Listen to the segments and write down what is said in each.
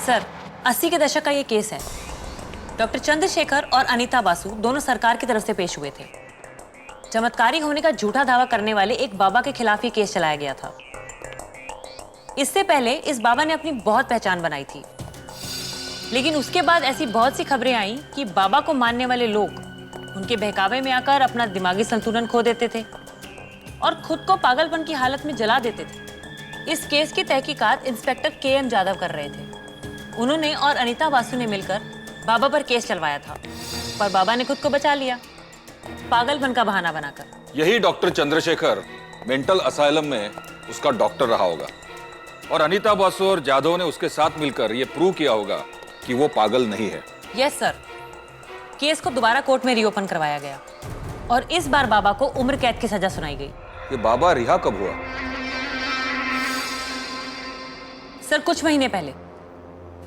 Sir, 80 के दशक का ये केस है। डॉक्टर चंद्रशेखर और अनीता बासु दोनों सरकार की तरफ से पेश हुए थे। चमत्कारी होने का झूठा दावा करने वाले एक बाबा के खिलाफ ये केस चलाया गया था। इससे पहले इस बाबा ने अपनी बहुत पहचान बनाई थी, लेकिन उसके बाद ऐसी बहुत सी खबरें आई कि बाबा को मानने वाले लोग उनके बहकावे में आकर अपना दिमागी संतुलन खो देते थे और खुद को पागलपन की हालत में जला देते थे। इस केस की तहकीकात इंस्पेक्टर के.एम. जाधव कर रहे थे। उन्होंने और अनीता बासु ने मिलकर बाबा पर केस चलवाया था, पर बाबा ने खुद को बचा लिया, पागलपन का बहाना बनाकर। यही डॉक्टर चंद्रशेखर मेंटल असाइलम में उसका डॉक्टर रहा होगा और अनीता बासु और जाधव ने उसके साथ मिलकर यह प्रूव किया होगा कि वो पागल नहीं है। यस सर, केस को दोबारा कोर्ट में रीओपन करवाया गया और इस बार बाबा को उम्र कैद की सजा सुनाई गई। ये बाबा रिहा कब हुआ? सर, कुछ महीने पहले।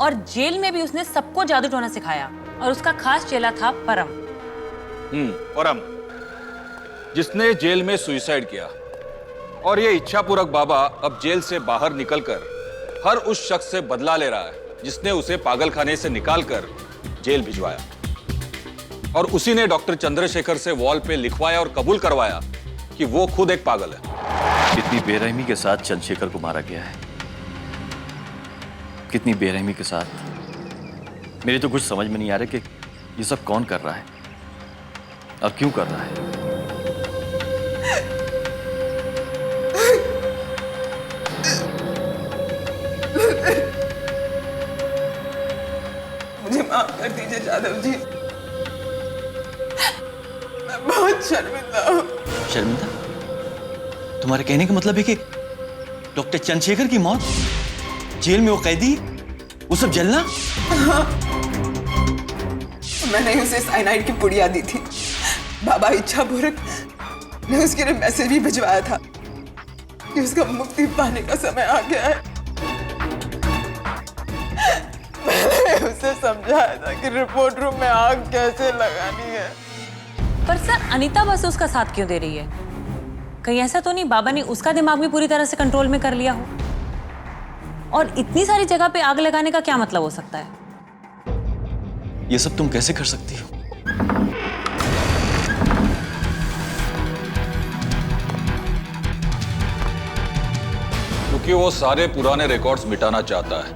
और जेल में भी उसने सबको जादू टोना सिखाया और उसका खास चेला था परम। परम, जिसने जेल में सुसाइड किया। और ये इच्छापूर्वक बाबा अब जेल से बाहर निकलकर हर उस शख्स से बदला ले रहा है जिसने उसे पागलखाने से निकालकर जेल भिजवाया। और उसी ने डॉक्टर चंद्रशेखर से वॉल पे लिखवाया और कबूल करवाया कि वो खुद एक पागल है। कितनी बेरहमी के साथ चंद्रशेखर को मारा गया है, कितनी बेरहमी के साथ। मेरी तो कुछ समझ में नहीं आ रहा कि ये सब कौन कर रहा है और क्यों कर रहा है। मुझे माफ कर दीजिए जाधव जी, मैं बहुत शर्मिंदा हूँ। शर्मिंदा? तुम्हारे कहने का मतलब है कि डॉक्टर चंद्रशेखर की मौत, जेल में वो कैदी, वो सब जलना? हाँ। मैंने उसे साइनाइड की पुड़िया दी थी। बाबा इच्छापूर्वक ने उसके लिए मैसेज भी भिजवाया था कि उसका मुक्ति पाने का समय आ गया है। मैंने उसे समझाया था कि रिपोर्ट रूम में आग कैसे लगानी है। पर सर, अनीता बासु उसका साथ क्यों दे रही है? कहीं ऐसा तो नहीं बाबा ने उसका दिमाग भी पूरी तरह से कंट्रोल में कर लिया हो? और इतनी सारी जगह पे आग लगाने का क्या मतलब हो सकता है? ये सब तुम कैसे कर सकती हो? क्योंकि वो सारे पुराने रिकॉर्ड्स मिटाना चाहता है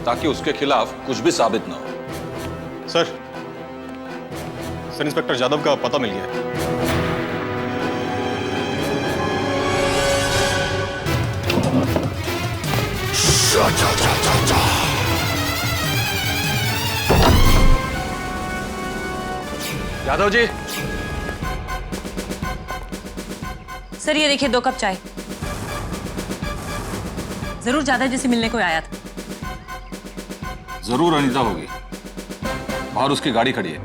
ताकि उसके खिलाफ कुछ भी साबित ना हो। सर इंस्पेक्टर जाधव का पता मिल गया है। यादव जी। सर, ये देखिए 2 कप चाय। जरूर जाधव जी से मिलने को आया था। जरूर अनीता होगी, बाहर उसकी गाड़ी खड़ी है।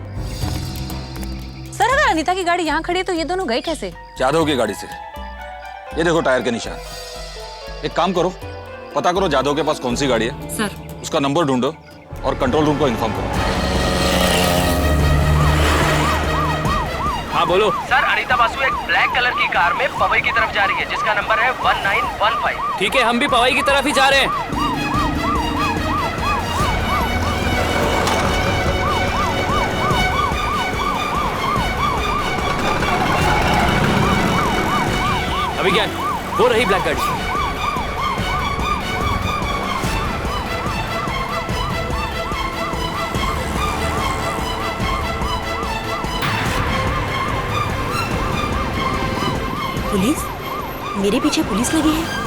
सर, अगर अनीता की गाड़ी यहाँ खड़ी है तो ये दोनों गए कैसे? जाधव की गाड़ी से। ये देखो टायर के निशान। एक काम करो, पता करो जाधव के पास कौन सी गाड़ी है। सर, उसका नंबर ढूंढो और कंट्रोल रूम को इन्फॉर्म करो। हाँ बोलो। सर, अनीता बासु एक ब्लैक कलर की कार में पवई की तरफ जा रही है जिसका नंबर है 1915। ठीक है, हम भी पवई की तरफ ही जा रहे हैं। अभी क्या हो रही ब्लैक गाड़ी? पुलिस? मेरे पीछे पुलिस लगी है।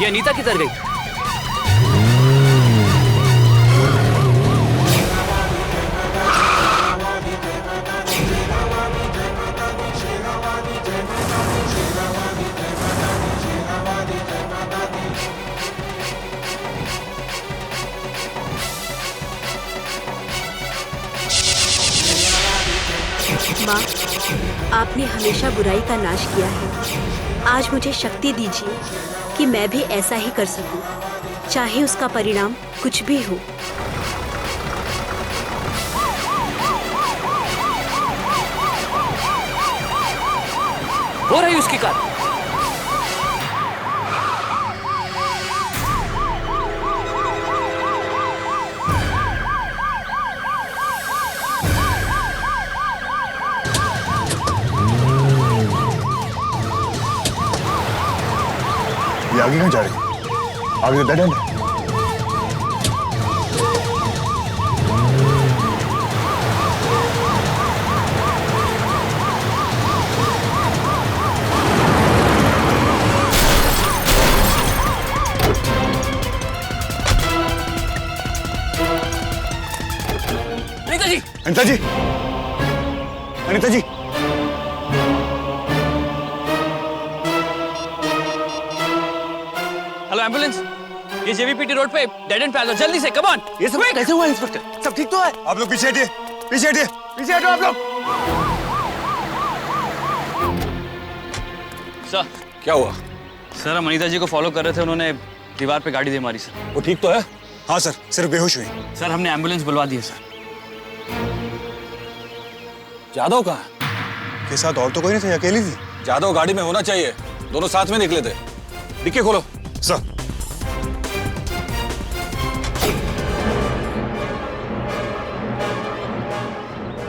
ये अनीता किधर गई? माँ, आपने हमेशा बुराई का नाश किया है, आज मुझे शक्ति दीजिए कि मैं भी ऐसा ही कर सकूं, चाहे उसका परिणाम कुछ भी हो। हो रही उसकी कार। ये आगे कहाँ जा रही है? आगे तो डेड एंड है। अनीता जी, अनीता जी, अनीता जी, हेलो एम्बुलेंस, ये जेवीपीटी रोड पे डेड एंड पे आ जाओ जल्दी से, कम ऑन। ये सब कैसे हुआ इंस्पेक्टर? सब ठीक तो है? आप लोग पीछे हटिए, पीछे हटिए, पीछे हटो आप लोग। सर, क्या हुआ? सर हम अनीता जी को फॉलो कर रहे थे, उन्होंने दीवार पे गाड़ी दे मारी सर। वो ठीक तो है? हाँ सर, सिर्फ बेहोश हुई। सर हमने एम्बुलेंस बुलवा दी है सर। जादव कहाँ है? के साथ और तो कोई नहीं थे, अकेली थी। जादव गाड़ी में होना चाहिए, दोनों साथ में निकले थे। डिक्की खोलो। सर,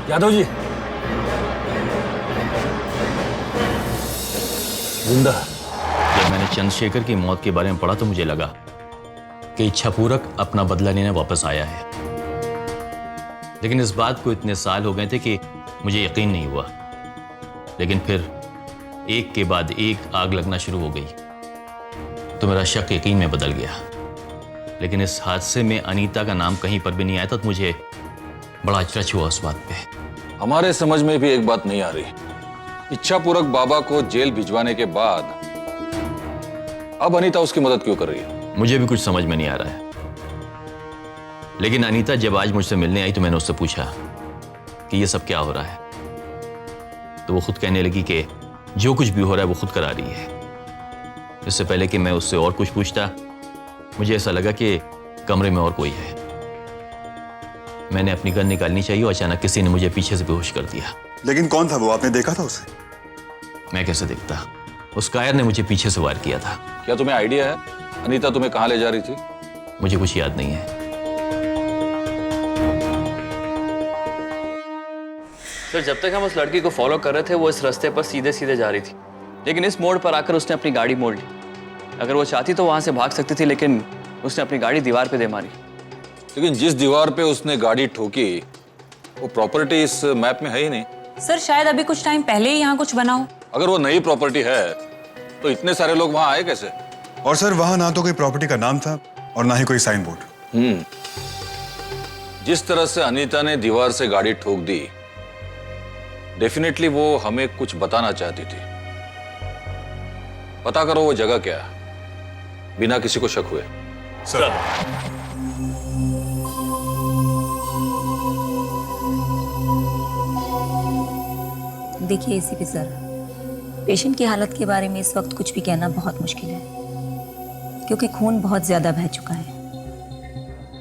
यादव जी जिंदा। जब मैंने चंद्रशेखर की मौत के बारे में पढ़ा तो मुझे लगा कि इच्छापूर्वक अपना बदला लेने वापस आया है, लेकिन इस बात को इतने साल हो गए थे कि मुझे यकीन नहीं हुआ। लेकिन फिर एक के बाद एक आग लगना शुरू हो गई तो मेरा शक यकीन में बदल गया। लेकिन इस हादसे में अनीता का नाम कहीं पर भी नहीं आया था, तो मुझे बड़ा अचरज हुआ उस बात पे। हमारे समझ में भी एक बात नहीं आ रही, इच्छापूर्वक बाबा को जेल भिजवाने के बाद अब अनीता उसकी मदद क्यों कर रही है? मुझे भी कुछ समझ में नहीं आ रहा है। लेकिन अनीता जब आज मुझसे मिलने आई तो मैंने उससे पूछा कि ये सब क्या हो रहा है, तो वो खुद कहने लगी कि जो कुछ भी हो रहा है वो खुद करा रही है। इससे पहले कि मैं उससे और कुछ पूछता, मुझे ऐसा लगा कि कमरे में और कोई है। मैंने अपनी गन निकालनी चाहिए और अचानक किसी ने मुझे पीछे से बेहोश कर दिया। लेकिन कौन था वो? आपने देखा था उसे? मैं कैसे देखता? उस कायर ने मुझे पीछे से वार किया था। क्या तुम्हें आइडिया है अनीता तुम्हें कहाँ ले जा रही थी? मुझे कुछ याद नहीं है। सर जब तक हम उस लड़की को फॉलो कर रहे थे वो इस रास्ते पर सीधे सीधे जा रही थी, लेकिन इस मोड़ पर आकर उसने अपनी गाड़ी मोड़ ली। अगर वो चाहती तो वहां से भाग सकती थी, लेकिन उसने अपनी गाड़ी दीवार पे दे मारी। लेकिन जिस दीवार पे उसने गाड़ी ठोकी वो प्रॉपर्टी इस मैप में है ही नहीं। सर शायद अभी कुछ टाइम पहले ही यहाँ कुछ बना हो। अगर वो नई प्रॉपर्टी है तो इतने सारे लोग वहां आए कैसे? और सर, वहां ना तो कोई प्रॉपर्टी का नाम था और ना ही कोई साइन बोर्ड। जिस तरह से अनीता ने दीवार से गाड़ी ठोक दी, डेफिनेटली वो हमें कुछ बताना चाहती थी। पता करो वो जगह क्या है, बिना किसी को शक हुए। सर, देखिए एसीपी सर, पेशेंट की हालत के बारे में इस वक्त कुछ भी कहना बहुत मुश्किल है, क्योंकि खून बहुत ज़्यादा बह चुका है।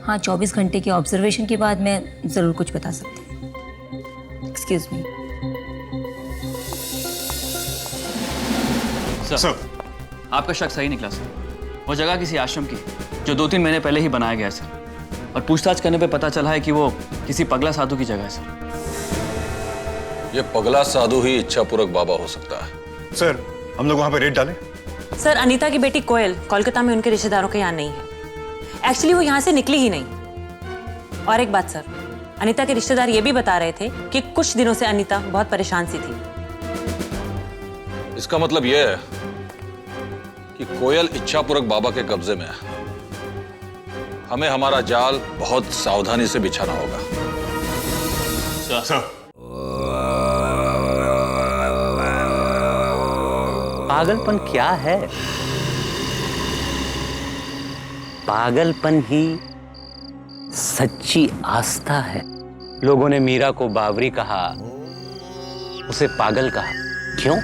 हाँ, 24 घंटे के ऑब्जर्वेशन के बाद मैं ज़रूर कुछ बता सकती हूँ। Excuse me. सर, आपका शक सही निकला सर। वो जगह किसी आश्रम की जो 2-3 महीने पहले ही बनाया गया है सर, और पूछताछ करने पे पता चला है कि वो किसी पगला साधु की जगह है सर। ये पगला साधु ही इच्छापूर्वक बाबा हो सकता है। सर, हम लोग वहां पे रेड डालें? सर अनीता की बेटी कोयल कोलकाता में उनके रिश्तेदारों के यहाँ नहीं है। एक्चुअली वो यहाँ से निकली ही नहीं। और एक बात सर, अनीता के रिश्तेदार ये भी बता रहे थे कि कुछ दिनों से अनीता बहुत परेशान सी थी। इसका मतलब यह है कि कोयल इच्छापूर्वक बाबा के कब्जे में है। हमें हमारा जाल बहुत सावधानी से बिछाना होगा। सर, पागलपन क्या है? पागलपन ही सच्ची आस्था है। लोगों ने मीरा को बावरी कहा, उसे पागल कहा। क्यों?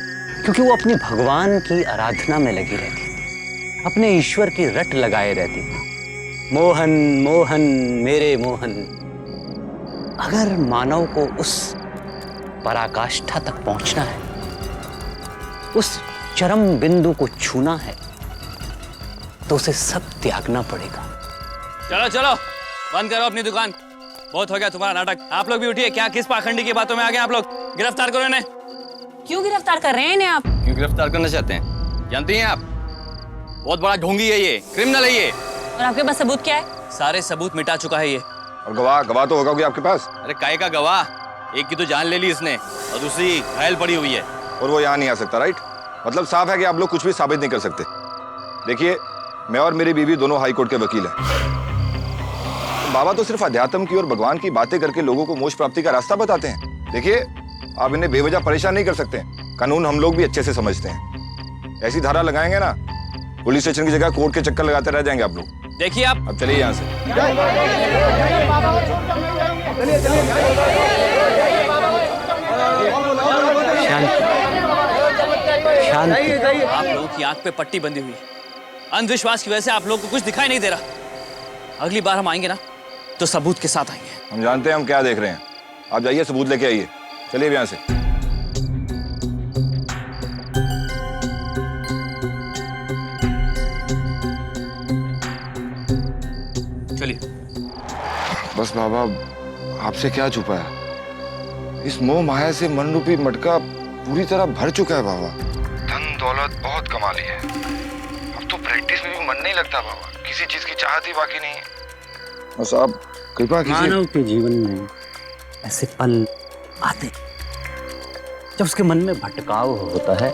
क्योंकि वो अपनी भगवान की आराधना में लगी रहती थी, अपने ईश्वर की रट लगाए रहती थी। मोहन मोहन मेरे मोहन। अगर मानव को उस पराकाष्ठा तक पहुंचना है, उस चरम बिंदु को छूना है, तो उसे सब त्यागना पड़ेगा। चलो चलो, बंद करो अपनी दुकान। बहुत हो गया तुम्हारा नाटक। आप लोग भी उठिए। क्या किस पाखंडी की बातों में आ गए आप लोग? गिरफ्तार करो इन्हें। क्यों गिरफ्तार कर रहे हैं इन्हें आप? क्यों गिरफ्तार करना चाहते हैं? जानती हैं आप, बहुत बड़ा ढोंगी है ये, क्रिमिनल है ये। और आपके पास सबूत क्या है? सारे सबूत मिटा चुका है ये। और गवाह तो होगा कोई आपके पास? अरे काय का गवाह? एक की तो जान ले ली इसने और दूसरी घायल पड़ी हुई है। और वो यहाँ नहीं आ सकता, राइट? मतलब साफ है कि आप लोग कुछ भी साबित नहीं कर सकते। देखिए, मैं और मेरी बीवी दोनों हाई कोर्ट के वकील हैं। बाबा तो सिर्फ अध्यात्म की और भगवान की बातें करके लोगों को मोक्ष प्राप्ति का रास्ता बताते हैं। देखिए, आप इन्हें बेवजह परेशान नहीं कर सकते। कानून हम लोग भी अच्छे से समझते हैं। ऐसी धारा लगाएंगे ना, पुलिस स्टेशन की जगह कोर्ट के चक्कर लगाते रह जाएंगे आप लोग। देखिए आप, अब चलिए यहाँ से। शांति। आप लोगों की आंख पे पट्टी बंधी हुई है। अंधविश्वास की वजह से आप लोगों को कुछ दिखाई नहीं दे रहा। अगली बार हम आएंगे ना, तो सबूत के साथ आएंगे। हम जानते हैं हम क्या देख रहे हैं। आप जाइए, सबूत लेके आइए। चलिए यहाँ से। चलिए। बस बाबा, आपसे क्या छुपा है? इस मोह माया से मन रूपी मटका पूरी तरह भर चुका है बाबा। धन दौलत बहुत कमा ली है, अब तो प्रैक्टिस में भी मन नहीं लगता बाबा। किसी चीज की चाहत ही बाकी नहीं है। बस आप कृपा कीजिए। मानव के जीवन में ऐसे पल आते जब उसके मन में भटकाव होता है।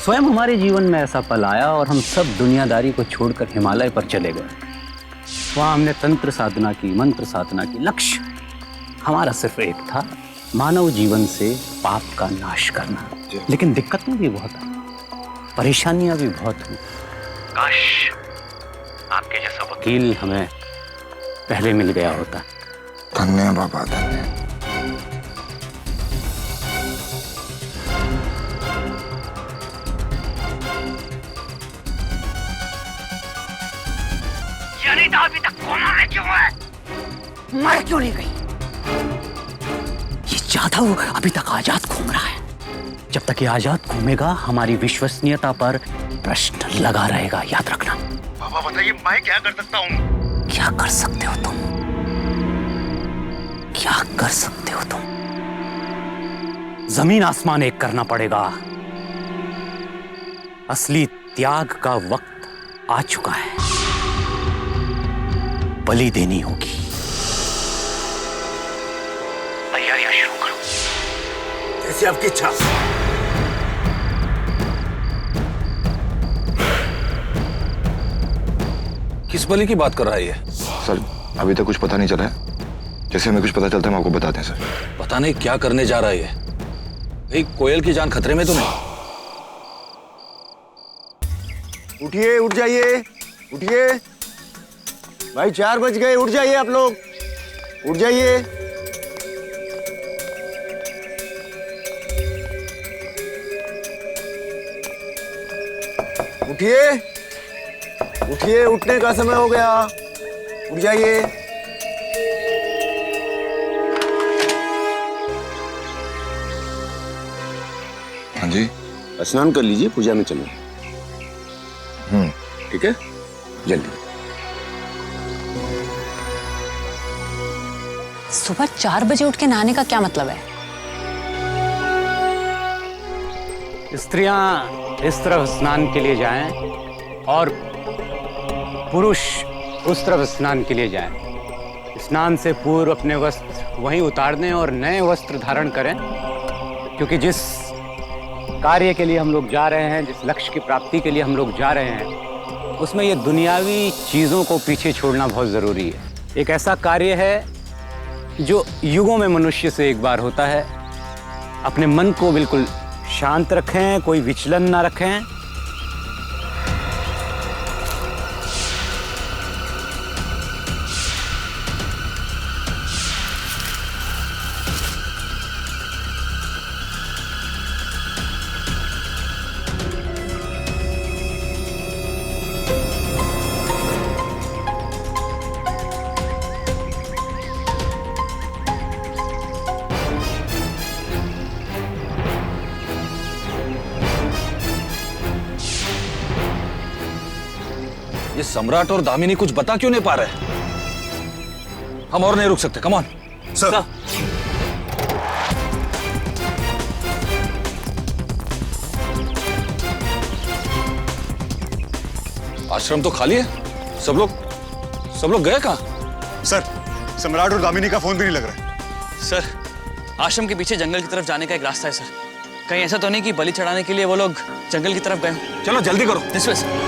स्वयं हमारे जीवन में ऐसा पल आया और हम सब दुनियादारी को छोड़कर हिमालय पर चले गए। वहां हमने तंत्र साधना की, मंत्र साधना की। लक्ष्य हमारा सिर्फ एक था, मानव जीवन से पाप का नाश करना। लेकिन दिक्कतें भी बहुत आई, परेशानियां भी बहुत हुई। काश आपके जैसा वकील हमें पहले मिल गया होता। धन्य बाबा, धन्य। अनीता अभी तक कोमा में क्यों है? मर क्यों नहीं गई? ये जाधव अभी तक आजाद घूम रहा है। जब तक ये आजाद घूमेगा, हमारी विश्वसनीयता पर प्रश्न लगा रहेगा, याद रखना। बाबा बताइए, मैं क्या कर सकता हूँ? क्या कर सकते हो तुम? क्या कर सकते हो तुम? जमीन आसमान एक करना पड़ेगा। असली त्याग का वक्त आ चुका है। बलि देनी होगी। तैयारियां शुरू करो। जैसे आपकी इच्छा। किस बलि की बात कर रहा है ये? सर, अभी तक कुछ पता नहीं चला है। जैसे हमें कुछ पता चलता है हम आपको बताते हैं सर। पता नहीं क्या करने जा रहा है ये। भाई, कोयल की जान खतरे में तो नहीं? उठिए, उठ जाइए, उठिए भाई, 4 बज गए। उठ जाइए आप लोग, उठ जाइए। उठिए, उठिए, उठने का समय हो गया। उठ जाइए। हाँ जी। स्नान कर लीजिए, पूजा में चलो। ठीक है, जल्दी। सुबह 4 बजे उठ के नहाने का क्या मतलब है? स्त्रियां इस तरफ स्नान के लिए जाएं और पुरुष उस तरफ स्नान के लिए जाएं। स्नान से पूर्व अपने वस्त्र वहीं उतार दें और नए वस्त्र धारण करें, क्योंकि जिस कार्य के लिए हम लोग जा रहे हैं, जिस लक्ष्य की प्राप्ति के लिए हम लोग जा रहे हैं, उसमें ये दुनियावी चीज़ों को पीछे छोड़ना बहुत ज़रूरी है। एक ऐसा कार्य है जो युगों में मनुष्य से एक बार होता है। अपने मन को बिल्कुल शांत रखें, कोई विचलन ना रखें। ये सम्राट और दामिनी कुछ बता क्यों नहीं पा रहे? हम और नहीं रुक सकते, कम ऑन। सर आश्रम तो खाली है, सब लोग गए कहाँ? सर, सम्राट और दामिनी का फोन भी नहीं लग रहा है। सर, आश्रम के पीछे जंगल की तरफ जाने का एक रास्ता है सर। कहीं ऐसा तो नहीं कि बलि चढ़ाने के लिए वो लोग जंगल की तरफ गए हों? चलो जल्दी करो। This way sir.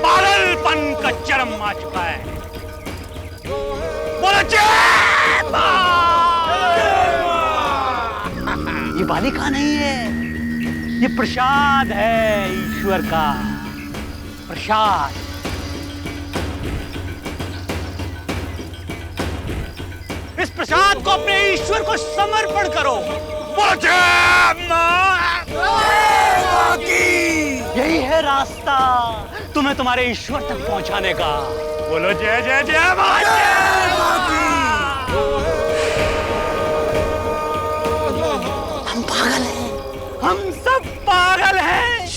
पागलपन का चरम आ चुका है। बोलो ये बालिका नहीं है, ये प्रसाद है ईश्वर का प्रसाद। इस प्रसाद को अपने ईश्वर को समर्पण करो। यही है रास्ता तुम्हें तुम्हारे ईश्वर तक पहुंचाने का। बोलो जय जय जय मां। हम पागल हैं, हम सब पागल हैं।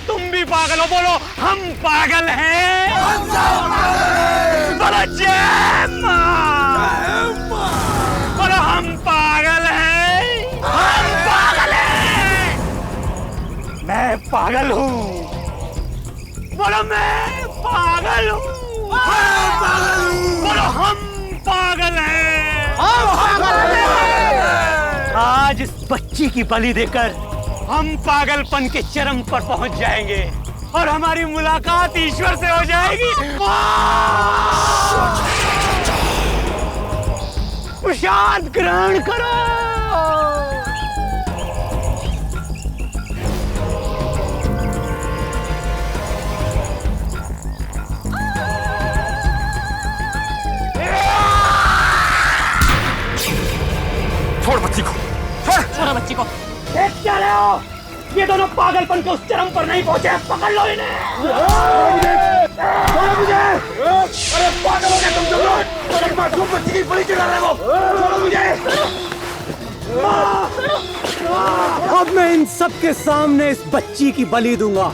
तुम भी पागल हो, बोलो हम पागल हैं। हम सब पागल हैं। बोलो जय मां। बोलो हम पागल हैं। हम पागल हैं। मैं पागल हूँ। बोलो मैं पागल हूँ। बोलो हम पागल हैं। हम पागल हैं। आज इस बच्ची की बलि देकर हम पागलपन के चरम पर पहुंच जाएंगे और हमारी मुलाकात ईश्वर से हो जाएगी। प्रसाद ग्रहण करो। छोड़ बच्ची को, छोड़ो बच्ची को। देख क्या रहे हो? ये दोनों पागलपन के उस चरम पर नहीं पहुंचे। पकड़ लो इन्हें। छोड़ो मुझे। अरे पागल हो गए तुम सब लोग। मासूम बच्ची की बलि चढ़ा रहे हो। छोड़ो मुझे। अब मैं इन सब के सामने इस बच्ची की बलि दूंगा।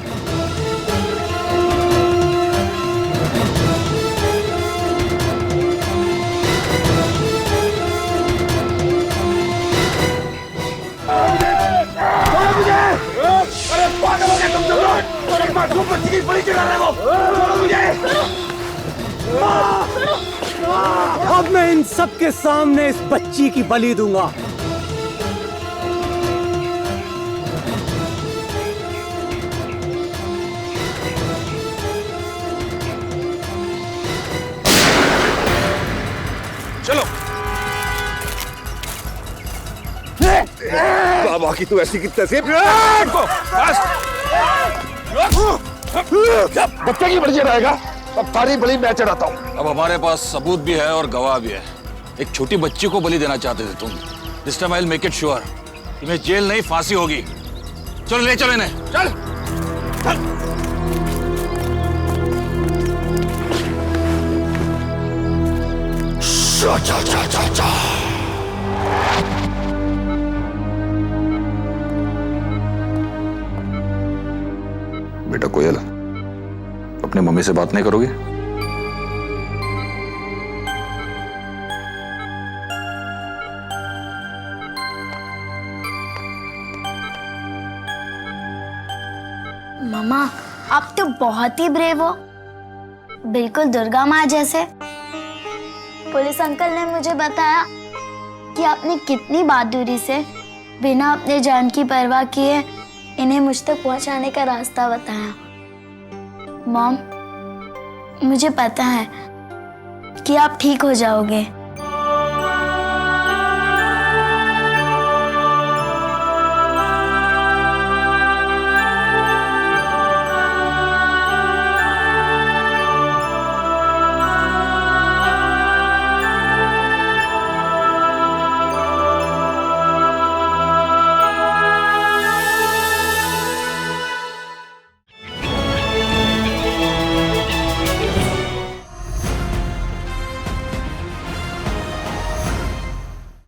अरे पागल हो गए तुम सब लोग। मासूम बच्ची की बलि चढ़ा रहे हो। छोड़ो मुझे। अब मैं इन सब के सामने इस बच्ची की बलि दूंगा। चलो। बाबा की तू ऐसी की तैसी बच्चे की बलि चढ़ाएगा। अब सारी बलि मैं चढ़ाता हूँ। अब हमारे पास सबूत भी है और गवाह भी है। एक छोटी बच्ची को बलि देना चाहते थे तुम। This time I will make it sure. तुम्हें जेल नहीं फांसी होगी। चलो ले चलो इन्हें। चल बेटा कोयल, अपने मम्मी से बात नहीं करोगे? मामा, आप तो बहुत ही ब्रेव हो, बिल्कुल दुर्गा माँ जैसे। पुलिस अंकल ने मुझे बताया कि आपने कितनी बहादुरी से बिना अपने जान की परवाह किए इन्हें मुझ तक पहुंचाने का रास्ता बताया। मॉम, मुझे पता है कि आप ठीक हो जाओगे।